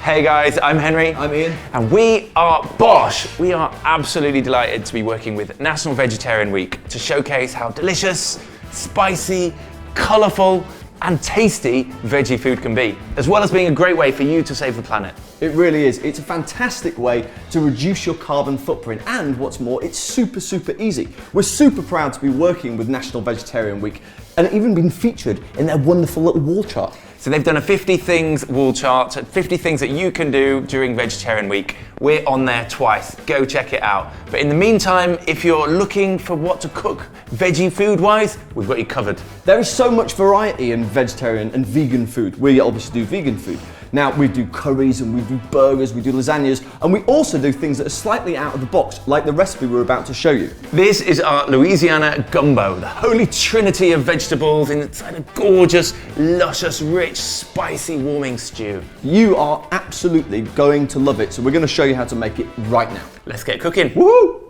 Hey guys, I'm Henry. I'm Ian. And we are BOSH. We are absolutely delighted to be working with National Vegetarian Week to showcase how delicious, spicy, colourful and tasty veggie food can be, as well as being a great way for you to save the planet. It really is. It's a fantastic way to reduce your carbon footprint, and what's more, it's super easy. We're super proud to be working with National Vegetarian Week and even been featured in their wonderful little wall chart. So they've done a 50 things wall chart, 50 things that you can do during Vegetarian Week. We're on there twice, go check it out. But in the meantime, if you're looking for what to cook veggie food wise, we've got you covered. There is so much variety in vegetarian and vegan food. We obviously do vegan food. Now we do curries and we do burgers, we do lasagnas, and we also do things that are slightly out of the box, like the recipe we're about to show you. This is our Louisiana Gumbo, the holy trinity of vegetables inside a gorgeous, luscious, rich, spicy, warming stew. You are absolutely going to love it, so we're going to show you how to make it right now. Let's get cooking. Woo!